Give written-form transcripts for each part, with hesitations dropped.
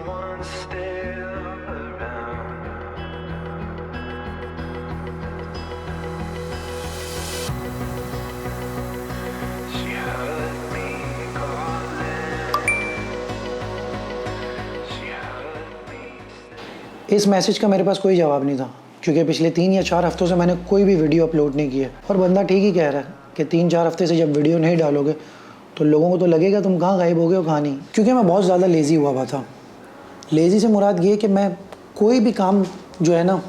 someone still around. She heard me calling. She heard me. इस message का मेरे पास कोई जवाब नहीं था, क्योंकि पिछले 3 या 4 हफ्तों से मैंने कोई भी वीडियो अपलोड नहीं किया। और बंदा ठीक ही कह रहा है कि 3-4 हफ्ते से जब वीडियो नहीं डालोगे तो लोगों को तो लगेगा तुम कहाँ गायब हो गए हो, कहाँ नहीं। क्योंकि मैं बहुत ज़्यादा लेज़ी हुआ था। लेज़ी से मुराद ये कि मैं कोई भी काम जो है ना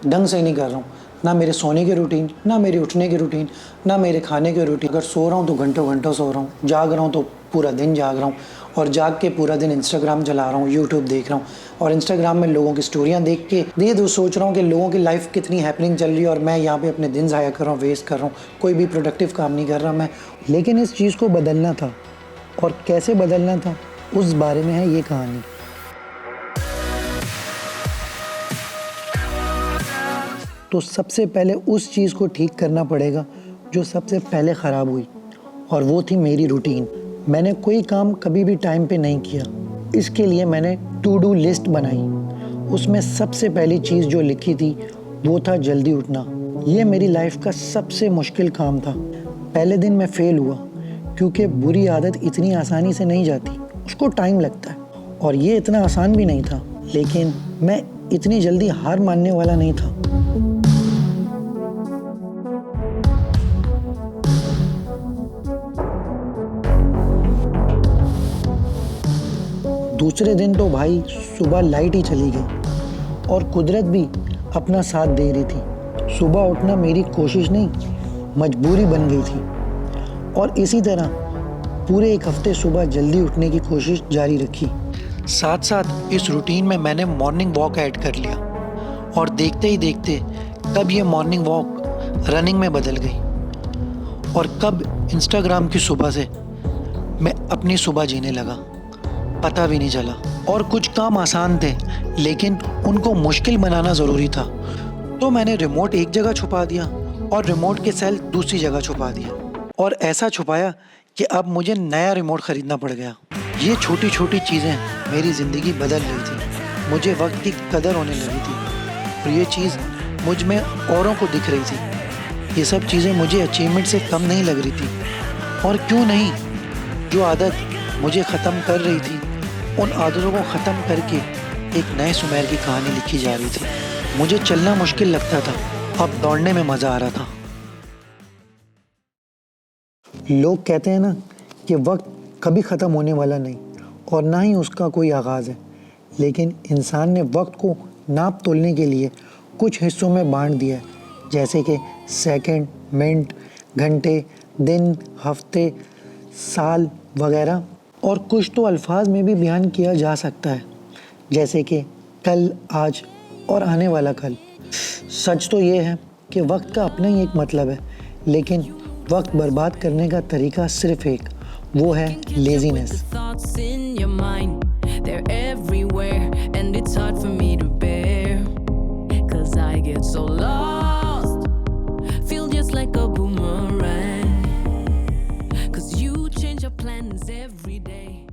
ढंग से नहीं कर रहा हूँ। ना मेरे सोने की रूटीन, ना मेरे उठने की रूटीन, ना मेरे खाने की रूटीन। अगर सो रहा हूँ तो घंटों घंटों सो रहा हूँ, जाग रहा हूँ तो पूरा दिन जाग रहा हूँ, और जाग के पूरा दिन इंस्टाग्राम चला रहा हूँ, यूट्यूब देख रहा हूँ, और इंस्टाग्राम में लोगों की स्टोरियाँ देख के ये सोच रहा हूँ कि लोगों की लाइफ कितनी हैपनिंग चल रही है और मैं यहाँ पे अपने दिन ज़ाया कर रहा हूँ, वेस्ट कर रहा हूँ, कोई भी प्रोडक्टिव काम नहीं कर रहा मैं। लेकिन इस चीज़ को बदलना था, और कैसे बदलना था उस बारे में है ये कहानी। तो सबसे पहले उस चीज़ को ठीक करना पड़ेगा जो सबसे पहले ख़राब हुई, और वो थी मेरी रूटीन। मैंने कोई काम कभी भी टाइम पे नहीं किया। इसके लिए मैंने टू डू लिस्ट बनाई। उसमें सबसे पहली चीज़ जो लिखी थी वो था जल्दी उठना। ये मेरी लाइफ का सबसे मुश्किल काम था। पहले दिन मैं फ़ेल हुआ, क्योंकि बुरी आदत इतनी आसानी से नहीं जाती, उसको टाइम लगता है, और ये इतना आसान भी नहीं था। लेकिन मैं इतनी जल्दी हार मानने वाला नहीं था। दूसरे दिन तो भाई सुबह लाइट ही चली गई, और कुदरत भी अपना साथ दे रही थी। सुबह उठना मेरी कोशिश नहीं, मजबूरी बन गई थी। और इसी तरह पूरे 1 हफ्ते सुबह जल्दी उठने की कोशिश जारी रखी। साथ साथ इस रूटीन में मैंने मॉर्निंग वॉक ऐड कर लिया, और देखते ही देखते कब ये मॉर्निंग वॉक रनिंग में बदल गई, और कब इंस्टाग्राम की सुबह से मैं अपनी सुबह जीने लगा, पता भी नहीं चला। और कुछ काम आसान थे, लेकिन उनको मुश्किल बनाना ज़रूरी था। तो मैंने रिमोट एक जगह छुपा दिया और रिमोट के सेल दूसरी जगह छुपा दिया, और ऐसा छुपाया कि अब मुझे नया रिमोट ख़रीदना पड़ गया। ये छोटी छोटी चीज़ें मेरी ज़िंदगी बदल रही थी। मुझे वक्त की कदर होने लगी थी, और ये चीज़ मुझ में औरों को दिख रही थी। ये सब चीज़ें मुझे अचीवमेंट से कम नहीं लग रही थी। और क्यों नहीं, जो आदत मुझे ख़त्म कर रही थी, उन आदतों को ख़त्म करके एक नए सुमेर की कहानी लिखी जा रही थी। मुझे चलना मुश्किल लगता था, अब दौड़ने में मज़ा आ रहा था। लोग कहते हैं ना कि वक्त कभी ख़त्म होने वाला नहीं, और ना ही उसका कोई आगाज़ है। लेकिन इंसान ने वक्त को नाप तोलने के लिए कुछ हिस्सों में बांट दिया है, जैसे कि सेकंड, मिनट, घंटे, दिन, हफ्ते, साल वगैरह। और कुछ तो अल्फाज में भी बयान किया जा सकता है, जैसे कि कल, आज और आने वाला कल। सच तो ये है कि वक्त का अपना ही एक मतलब है, लेकिन वक्त बर्बाद करने का तरीका सिर्फ एक, वो है laziness. Cause you change your plans every day.